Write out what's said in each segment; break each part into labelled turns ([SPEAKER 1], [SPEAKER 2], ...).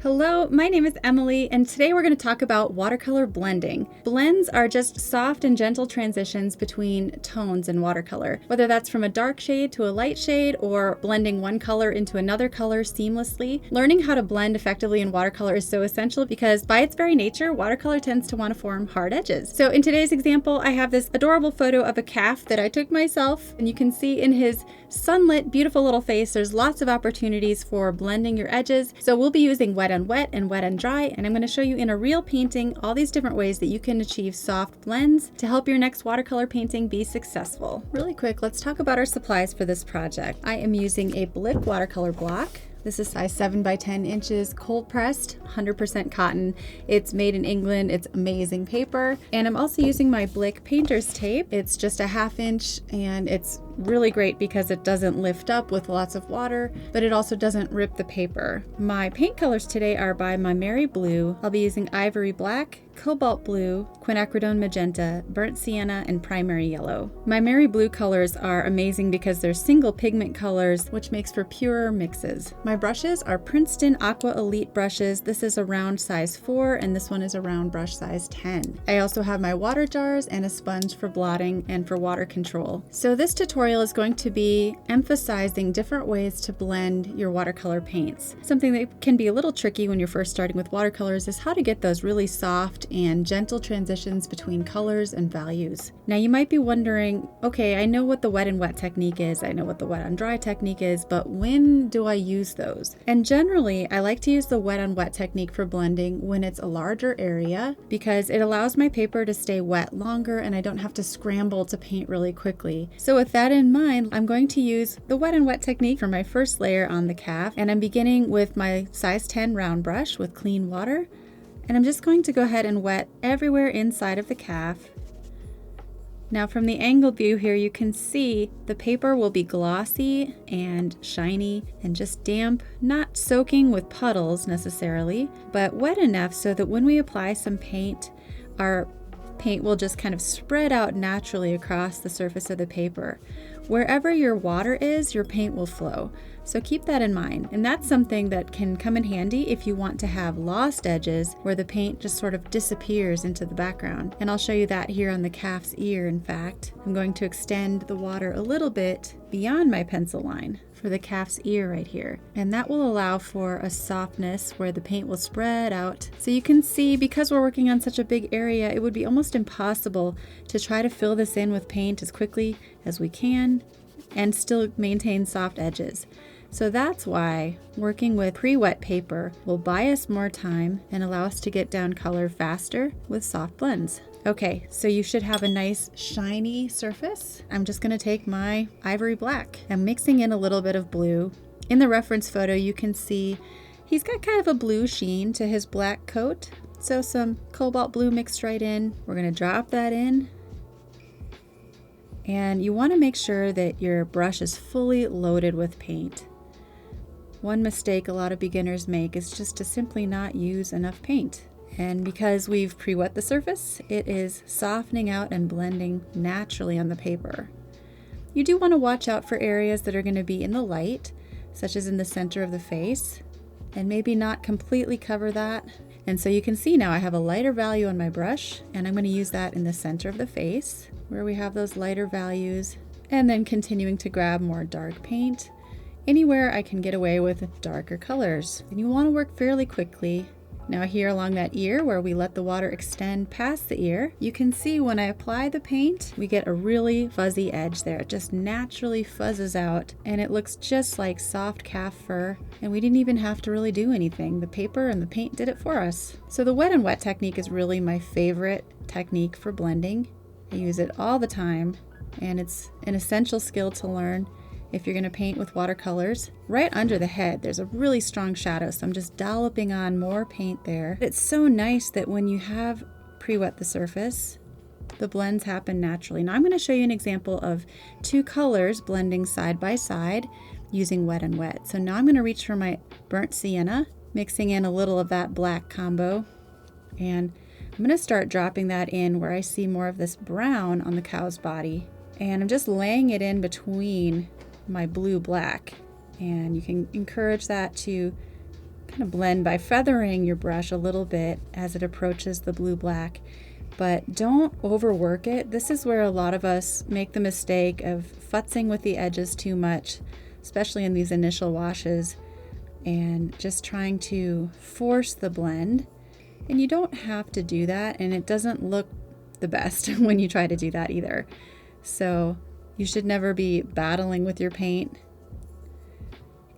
[SPEAKER 1] Hello, my name is Emily, and today we're going to talk about watercolor blending. Blends are just soft and gentle transitions between tones in watercolor, whether that's from a dark shade to a light shade or blending one color into another color seamlessly. Learning how to blend effectively in watercolor is so essential because by its very nature, watercolor tends to want to form hard edges. So in today's example, I have this adorable photo of a calf that I took myself, and you can see in his sunlit, beautiful little face, there's lots of opportunities for blending your edges. So we'll be using wet on wet and wet on dry, and I'm going to show you in a real painting all these different ways that you can achieve soft blends to help your next watercolor painting be successful. Really quick, let's talk about our supplies for this project. I am using a Blick watercolor block. This is size 7 by 10 inches, cold pressed, 100% cotton. It's made in England. It's amazing paper. And I'm also using my Blick painter's tape. It's just a 1/2 inch, and it's really great because it doesn't lift up with lots of water, but it also doesn't rip the paper. My paint colors today are by my Mary Blue. I'll be using ivory black, cobalt blue, quinacridone magenta, burnt sienna, and primary yellow. My Mary Blue colors are amazing because they're single pigment colors, which makes for purer mixes. My brushes are Princeton Aqua Elite brushes. This is a round size 4, and this one is a round brush size 10. I also have my water jars and a sponge for blotting and for water control. So this tutorial is going to be emphasizing different ways to blend your watercolor paints. Something that can be a little tricky when you're first starting with watercolors is how to get those really soft and gentle transitions between colors and values. Now you might be wondering, okay, I know what the wet and wet technique is, I know what the wet on dry technique is, but when do I use those? And generally, I like to use the wet on wet technique for blending when it's a larger area because it allows my paper to stay wet longer and I don't have to scramble to paint really quickly. So with that in mind, I'm going to use the wet and wet technique for my first layer on the calf, and I'm beginning with my size 10 round brush with clean water. And I'm just going to go ahead and wet everywhere inside of the calf. Now from the angled view here, you can see the paper will be glossy and shiny and just damp, not soaking with puddles necessarily, but wet enough so that when we apply some paint, our paint will just kind of spread out naturally across the surface of the paper. Wherever your water is, your paint will flow. So keep that in mind. And that's something that can come in handy if you want to have lost edges where the paint just sort of disappears into the background. And I'll show you that here on the calf's ear, in fact. I'm going to extend the water a little bit beyond my pencil line for the calf's ear right here. And that will allow for a softness where the paint will spread out. So you can see, because we're working on such a big area, it would be almost impossible to try to fill this in with paint as quickly as we can and still maintain soft edges. So that's why working with pre-wet paper will buy us more time and allow us to get down color faster with soft blends. Okay, so you should have a nice shiny surface. I'm just going to take my ivory black. I'm mixing in a little bit of blue. In the reference photo, you can see he's got kind of a blue sheen to his black coat. So some cobalt blue mixed right in. We're going to drop that in. And you want to make sure that your brush is fully loaded with paint. One mistake a lot of beginners make is just to simply not use enough paint. And because we've pre-wet the surface, it is softening out and blending naturally on the paper. You do want to watch out for areas that are going to be in the light, such as in the center of the face, and maybe not completely cover that. And so you can see now I have a lighter value on my brush, and I'm going to use that in the center of the face, where we have those lighter values, and then continuing to grab more dark paint anywhere I can get away with darker colors. And you want to work fairly quickly. Now here along that ear where we let the water extend past the ear, you can see when I apply the paint, we get a really fuzzy edge there. It just naturally fuzzes out and it looks just like soft calf fur, and we didn't even have to really do anything. The paper and the paint did it for us. So the wet and wet technique is really my favorite technique for blending. I use it all the time, and it's an essential skill to learn if you're going to paint with watercolors. Right under the head, there's a really strong shadow, so I'm just dolloping on more paint there. It's so nice that when you have pre-wet the surface, the blends happen naturally. Now I'm going to show you an example of two colors blending side by side using wet and wet. So now I'm going to reach for my burnt sienna, mixing in a little of that black combo, and I'm going to start dropping that in where I see more of this brown on the cow's body. And I'm just laying it in between my blue black, and you can encourage that to kind of blend by feathering your brush a little bit as it approaches the blue-black, but don't overwork it. This is where a lot of us make the mistake of futzing with the edges too much, especially in these initial washes, and just trying to force the blend. And you don't have to do that, and it doesn't look the best when you try to do that either. So you should never be battling with your paint.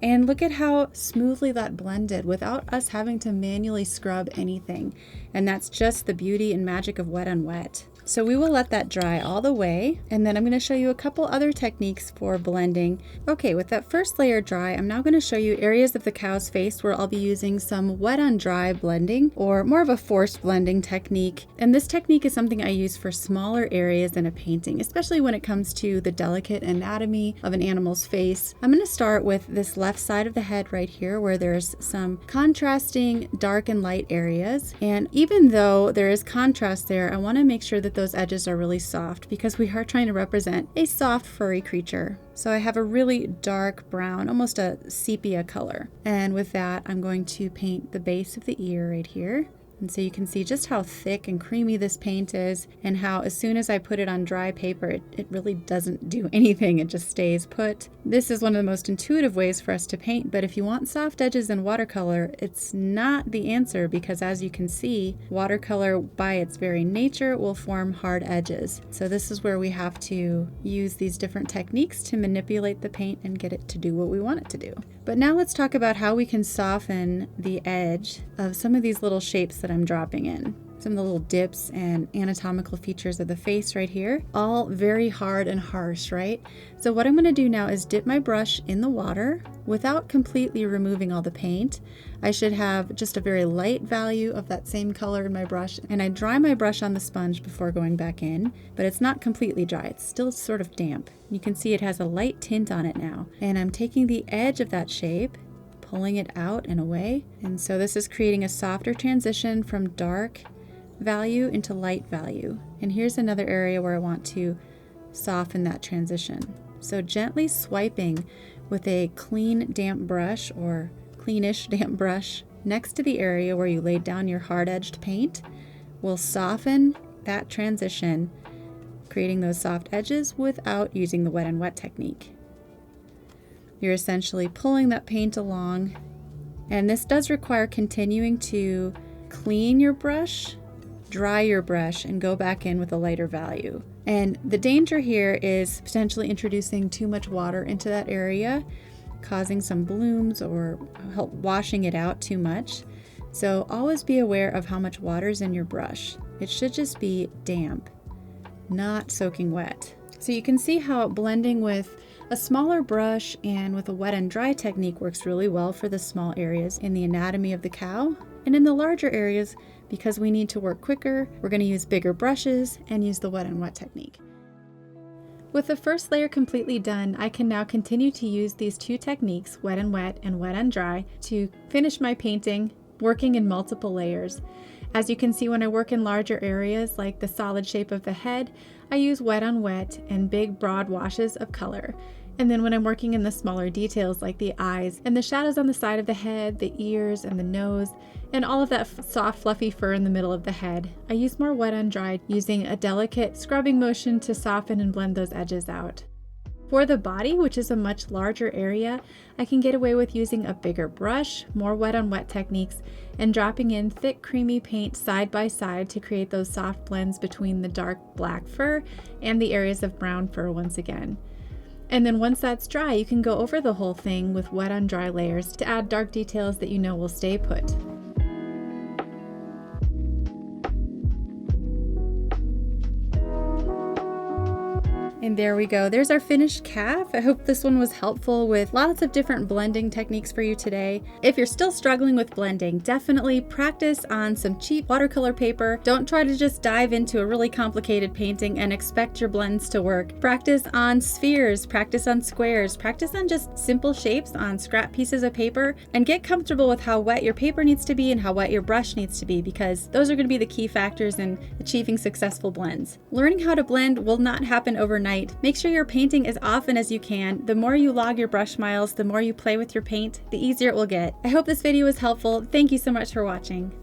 [SPEAKER 1] And look at how smoothly that blended without us having to manually scrub anything. And that's just the beauty and magic of wet on wet. So we will let that dry all the way, and then I'm going to show you a couple other techniques for blending. Okay, with that first layer dry, I'm now going to show you areas of the cow's face where I'll be using some wet on dry blending, or more of a forced blending technique. And this technique is something I use for smaller areas in a painting, especially when it comes to the delicate anatomy of an animal's face. I'm going to start with this left side of the head right here, where there's some contrasting dark and light areas. And even though there is contrast there, I want to make sure that those edges are really soft, because we are trying to represent a soft furry creature. So I have a really dark brown, almost a sepia color. And with that, I'm going to paint the base of the ear right here. And so you can see just how thick and creamy this paint is, and how as soon as I put it on dry paper, it really doesn't do anything. It just stays put. This is one of the most intuitive ways for us to paint, but if you want soft edges in watercolor, it's not the answer, because as you can see, watercolor by its very nature will form hard edges. So this is where we have to use these different techniques to manipulate the paint and get it to do what we want it to do. But now let's talk about how we can soften the edge of some of these little shapes that I'm dropping in. Some of the little dips and anatomical features of the face right here, all very hard and harsh, right? So what I'm going to do now is dip my brush in the water without completely removing all the paint. I should have just a very light value of that same color in my brush, and I dry my brush on the sponge before going back in, but it's not completely dry. It's still sort of damp. You can see it has a light tint on it now, and I'm taking the edge of that shape, pulling it out and away, and so this is creating a softer transition from dark value into light value. And here's another area where I want to soften that transition. So gently swiping with a clean damp brush, or cleanish damp brush, next to the area where you laid down your hard-edged paint will soften that transition, creating those soft edges without using the wet and wet technique. You're essentially pulling that paint along, and this does require continuing to clean your brush, dry your brush, and go back in with a lighter value. And the danger here is potentially introducing too much water into that area, causing some blooms or help washing it out too much. So always be aware of how much water is in your brush. It should just be damp, not soaking wet. So you can see how blending with a smaller brush and with a wet and dry technique works really well for the small areas in the anatomy of the cow. And in the larger areas, because we need to work quicker, we're going to use bigger brushes and use the wet and wet technique. With the first layer completely done, I can now continue to use these two techniques, wet and wet on dry, to finish my painting, working in multiple layers. As you can see, when I work in larger areas like the solid shape of the head, I use wet on wet and big broad washes of color. And then when I'm working in the smaller details like the eyes and the shadows on the side of the head, the ears and the nose, and all of that soft fluffy fur in the middle of the head, I use more wet on dry, using a delicate scrubbing motion to soften and blend those edges out. For the body, which is a much larger area, I can get away with using a bigger brush, more wet on wet techniques, and dropping in thick creamy paint side by side to create those soft blends between the dark black fur and the areas of brown fur once again. And then once that's dry, you can go over the whole thing with wet on dry layers to add dark details that you know will stay put. And there we go. There's our finished calf. I hope this one was helpful with lots of different blending techniques for you today. If you're still struggling with blending, definitely practice on some cheap watercolor paper. Don't try to just dive into a really complicated painting and expect your blends to work. Practice on spheres, practice on squares, practice on just simple shapes on scrap pieces of paper, and get comfortable with how wet your paper needs to be and how wet your brush needs to be, because those are going to be the key factors in achieving successful blends. Learning how to blend will not happen overnight, night. Make sure you're painting as often as you can. The more you log your brush miles, the more you play with your paint, the easier it will get. I hope this video was helpful. Thank you so much for watching.